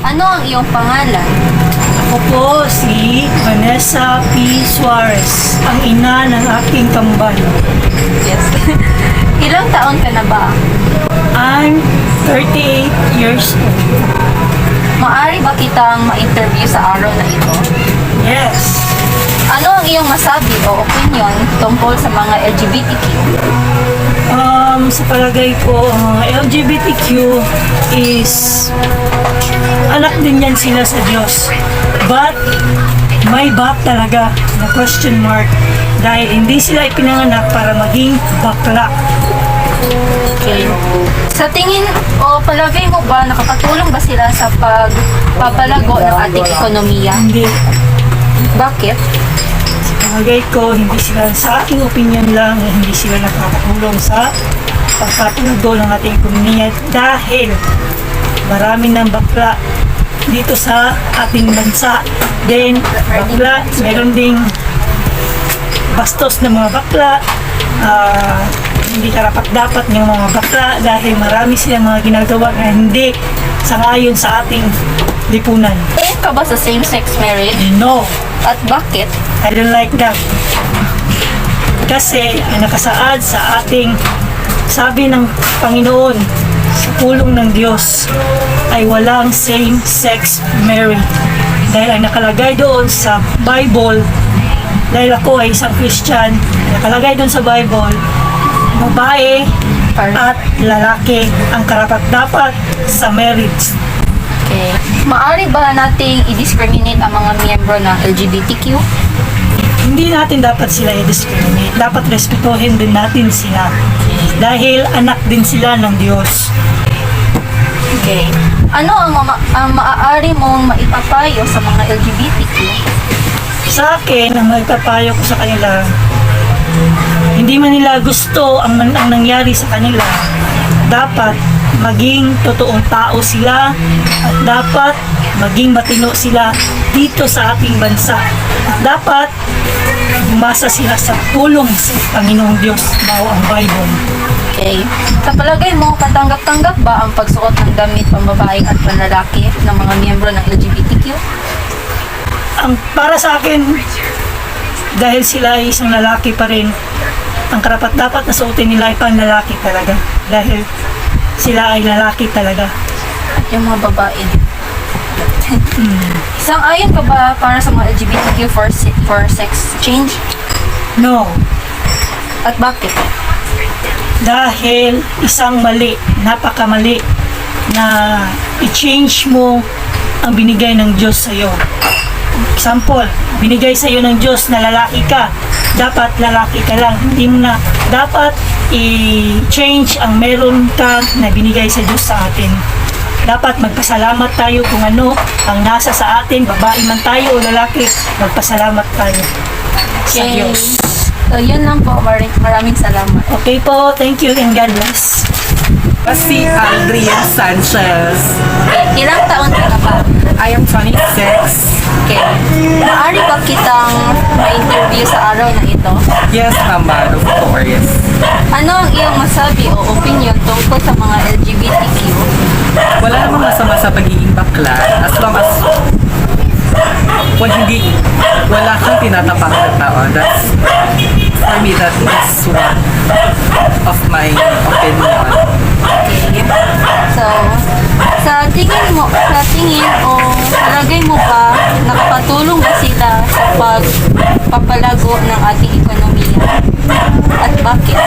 Ano ang iyong pangalan? Ako po si Vanessa P. Suarez, ang ina ng aking kambal. Yes. Ilang taon ka na ba? I'm 38 years old. Maari ba kitang ma-interview sa araw na ito? Yes. Ano ang iyong masabi o opinion tungkol sa mga LGBTQ? Sa palagay ko, ang mga LGBTQ is anak din yan sila sa Diyos. But, may but talaga na question mark dahil hindi sila ipinanganak para maging bakla. Okay. Sa tingin o palagay mo ba nakakatulong ba sila sa pagpapalago ng ating ekonomiya? Hindi. Bakit? Palagay ko, hindi sila, sa aking opinion lang, hindi sila nakakatulong sa pagpapalago ng ating ekonomiya dahil marami ng bakla dito sa ating bansa. Then, bakla, meron ding bastos na mga bakla, hindi karapat-dapat ng mga bakla dahil marami silang mga ginagawa na hindi sangayon sa ating lipunan. Tingin ka ba sa same-sex marriage? No, At bakit? I don't like that. Kasi ay nakasaad sa ating sabi ng Panginoon sa pulong ng Diyos ay walang same-sex marriage. Dahil ang nakalagay doon sa Bible, dahil ako ay isang Christian, nakalagay doon sa Bible, babae at lalaki ang karapat-dapat sa marriage. Okay. Maari ba nating i-discriminate ang mga miyembro ng LGBTQ? Hindi natin dapat sila i-discriminate. Dapat respetuhin din natin sila. Dahil anak din sila ng Diyos. Okay. Ano ang maaari mong maipapayo sa mga LGBTQ? Sa akin, ang magpapayo ko sa kanila, hindi man nila gusto ang nangyari sa kanila, dapat maging totoong tao sila at dapat maging matino sila dito sa ating bansa. At dapat umasa sila sa tulong sa Panginoong Diyos, bao ang Bible. Okay. Sa palagay mo, katanggap-tanggap ba ang pagsuot ng damit pambabae at panlalaki ng mga miyembro ng LGBTQ? Ang para sa akin, dahil sila ay isang lalaki pa rin, ang karapat-dapat na suotin nila ay panlalaki talaga. Dahil sila ay lalaki talaga. At yung mga babae din. Isang ayon ka ba para sa mga LGBTQ for sex change? No. At bakit? Dahil isang mali, napakamali na i-change mo ang binigay ng Diyos sa iyo. Example, binigay sa iyo ng Diyos na lalaki ka, dapat lalaki ka lang. Hindi mo na dapat i-change ang meron ka na binigay sa Diyos sa atin. Dapat magpasalamat tayo kung ano ang nasa sa atin, babae man tayo o lalaki, magpasalamat tayo sa Okay. Diyos. So, yun lang po. Maraming salamat. Okay po, thank you and God bless. Si Aldrian Sanchez. Okay. Ilang taon ka na ba? I am 26. Okay. Maaari ba kitang ma-interview sa araw na ito? Yes, naman, of course. Ano ang iyong masabi o opinion tungkol sa mga LGBTQ? Wala namang masama sa pagiging bakla as long as wala kang tinatapang na tao. That's, for me, that is one of my opinion. Okay. So, sa tingin o palagay mo ba nakakatulong ba sila sa pagpapalago ng ating ekonomiya? At bakit?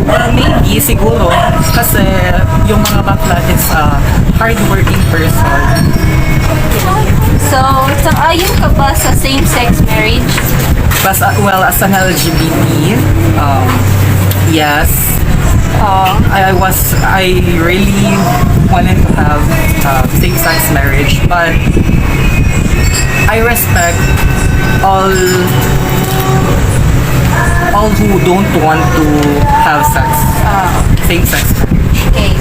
Well, maybe, siguro, kasi yung mga bakla is a hardworking person. So, sang-ayon ka ba sa same-sex marriage? Well, as an LGBT, yes, I really wanted to have same-sex marriage, but I respect all who don't want to have same-sex marriage. Okay.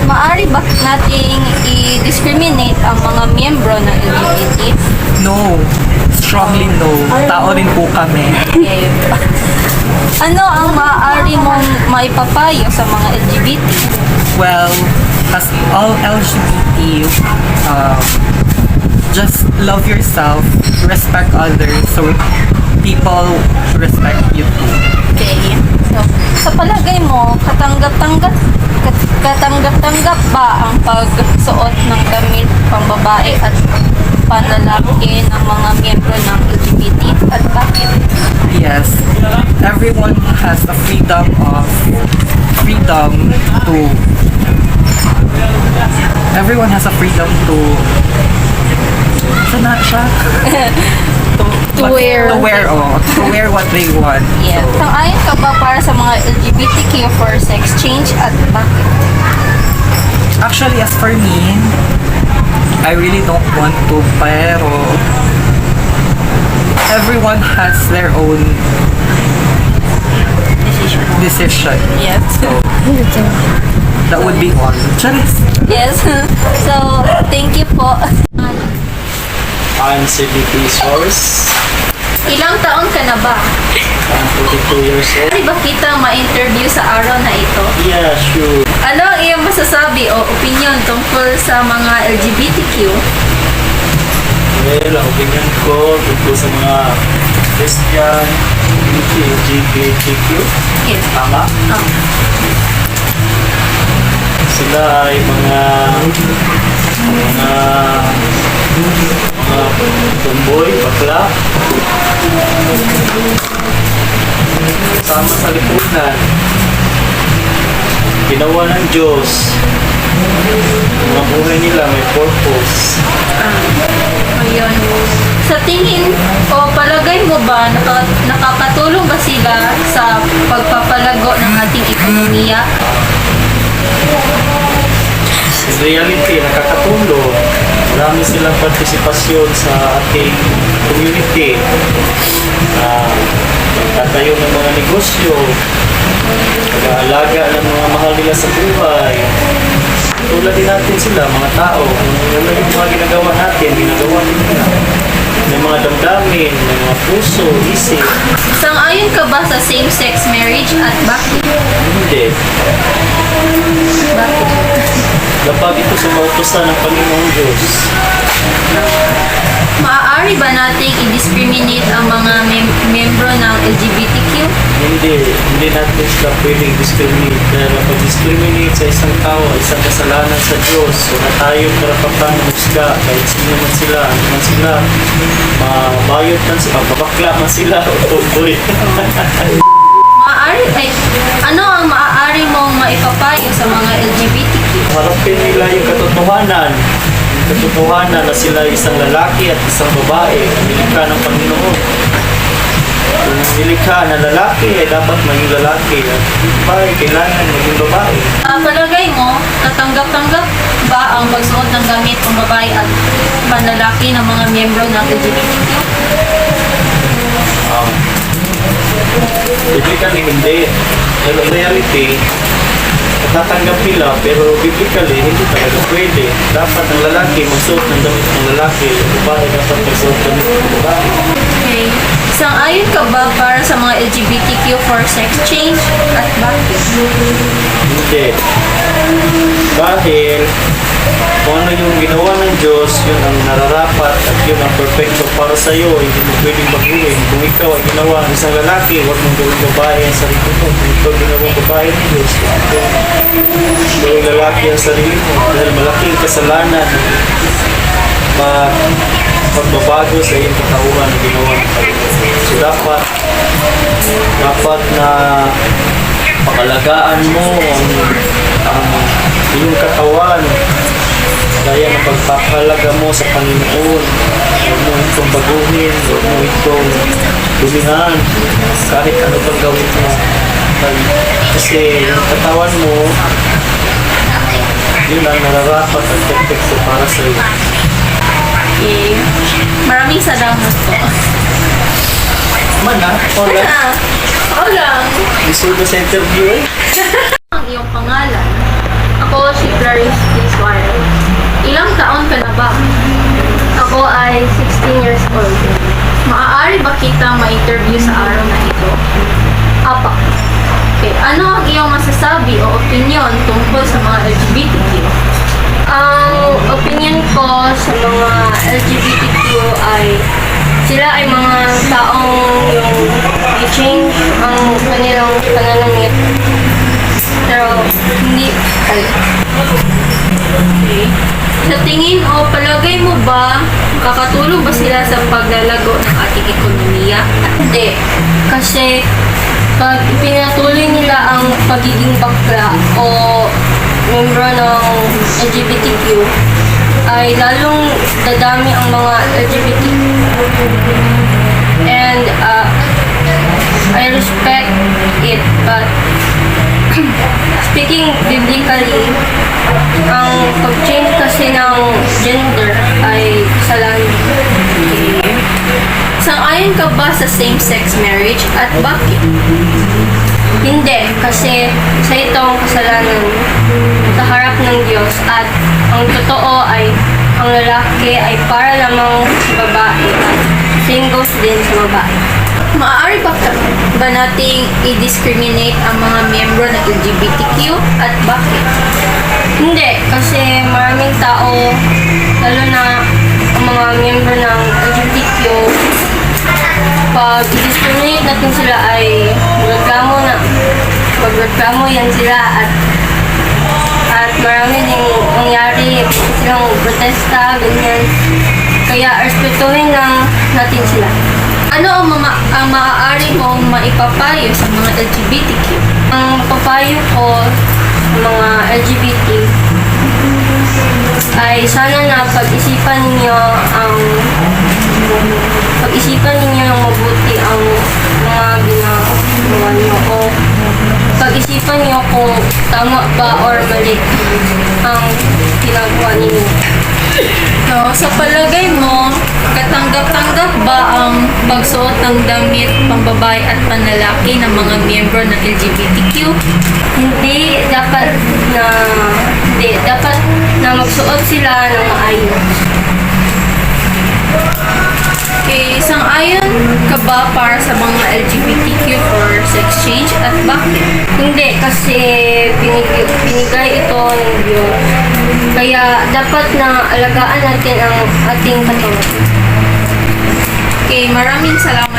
Maari ba nating i-discriminate ang mga miyembro ng LGBT? No, strongly no. Tao rin po kami. Okay. Ano ang maaari mong maipapayo sa mga LGBT? Well, as all LGBT, just love yourself, respect others, so people respect you too. Okay. So, sa palagay mo, katanggap-tanggap ba ang pagsuot ng damit pang babae at panlalaki ng mga miyembro ng LGBT at bakit? Yes, everyone has a freedom to everyone has a freedom to sana siya To wear. to wear what they want. Yeah. Sang-ayon ka ba para sa mga LGBTQ for sex change at bakit? Actually, as for me, I really don't want to, pero everyone has their own decision. Yes. That would be all. Charis. Yes. So, thank you po. I'm CBP Source. Ilang taon ka na ba? I'm 42 years old. Pwede ba kita ma-interview sa araw na ito? Yeah, sure. Ano ang iyong masasabi o opinion tungkol sa mga LGBTQ? Well, ang opinion ko tungkol sa mga Christian, LGBTQ, Yes. tama. Oh. Sila ay mga tomboy, bakla. Sama sa lipunan. Ginawa ng Diyos. Mga buhay nila may purpose. Ayun. Sa tingin o palagay mo ba nakakatulong ba sila sa pagpapalago ng ating ekonomiya? In reality, nakakatulong. Marami silang partisipasyon sa ating community. Nagtatayo ng mga negosyo, nag-aalaga ng mga mahal nila sa buhay. Tulad din natin sila, mga tao. Kung yung mga ginagawa natin, ginagawa din nila. May mga damdamin, may mga puso, isip. Sang-ayon ka ba sa same-sex marriage at bakit? Hindi. Bakit? Kapag ito sa mautusan ng Panginoong Diyos, Maaari ba nating i-discriminate ang mga membro ng LGBTQ? hindi natin sila pwedeng discriminate. Dahil pag discriminate sa isang tao, isang kasalanan sa Diyos, wala tayong karapatan musga kahit sino man sila, ano man sila, mabayot man sila, mabakla man sila, o tuboy. Ano ang maaari mong maipapayo sa mga LGBTQ? Harapin nila yung katotohanan. Yung katotohanan na sila isang lalaki at isang babae, nilikha ng Panginoon. Kung nilikha na lalaki, ay dapat maging lalaki. At babae, kailangan maging babae. Palagay mo, katanggap-tanggap ba ang pagsuot ng gamit ng babae at panlalaki ng mga miyembro ng LGBTQ? Biblically, hindi. Pero in reality, natatanggap nila, pero biblically, hindi talaga pwede. Dapat ang lalaki magsuot ng damit ng lalaki, yung babae dapat magsuot ng damit ng babae. Okay. Sang-ayon ka ba para sa mga LGBTQ for sex change at bakit? Hindi. Dahil, kung ano yung ginawa ng Diyos, yun ang nararapat at yun ang perfecto para sa iyo, hindi mo pwedeng baguhin. Kung ikaw ay ginawa ng isang lalaki, huwag mong gawing babae ang sarili mo. Kung ikaw ginawang babae ng Diyos, huwag mong gawing lalaki ang sarili mo. Dahil malaking kasalanan pagbabago sa iyong katauhan na ginawa ng Panginoon. So dapat na pangalagaan mo ang iyong katawan gaya ng pagpapahalaga mo sa Panginoon. Huwag mo itong baguhin, huwag mo itong dumihan kahit ano pang gawin mo. Kasi yung katawan mo, yun ang nararapat at perfecto para sa iyo. Okay. Maraming salamat po. Hola. Ako lang. Gusto mo sa interview eh? Ang iyong pangalan. Ako si Clarice Iswire. Ilang taon ka na ba? Ako ay 16 years old. Maaari ba kita ma-interview sa araw na ito? Apa. Okay. Ano ang iyong masasabi o opinion tungkol sa mga LGBTQ? LGBTQ ay sila ay mga taong yung i-change ang kanilang pananamit. Pero hindi ay. Okay. Sa tingin o palagay mo ba, makakatulong ba sila sa paglalago ng ating ekonomiya? Hindi. Kasi pag pinatuloy nila ang pagiging bakla o membro ng LGBTQ, ay lalong dadami ang mga LGBTQ. And I respect it, but speaking biblically, ang pag-change kasi ng gender ay kasalanan. Okay. Sang-ayon ka ba sa same-sex marriage at bakit? Hindi, kasi sa itong kasalanan sa harap ng Diyos at ang totoo ay ang lalaki ay para lamang sa babae at same goes din sa babae. Maaari ba nating i-discriminate ang mga miyembro ng LGBTQ at bakit? Hindi, kasi maraming tao, lalo na ang mga miyembro ng LGBTQ, pag i-discriminate natin sila ay magreklamo yan sila at marami ding nangyari silang protesta, ganyan. Kaya respetuhin lang natin sila. Ano ang maaari mong maipapayo sa mga LGBTQ? Ang papayo ko sa mga LGBT ay sana na pag-isipan ninyo ng mabuti ang mga ginagawa niyo o pag-isipan niyo kung tama ba or mali ang ginagawa ninyo. No, sa palagay mo, katanggap-tanggap ba ang pagsuot ng damit pambabae at panlalaki ng mga miyembro ng LGBTQ? Hindi dapat na magsuot sila ng maayos. Okay, sang-ayon ka ba para sa mga LGBTQ for sex change at bakit? Hindi, kasi pinigay ito ng Diyos. Kaya dapat na alagaan natin ang ating katawan. Okay, maraming salamat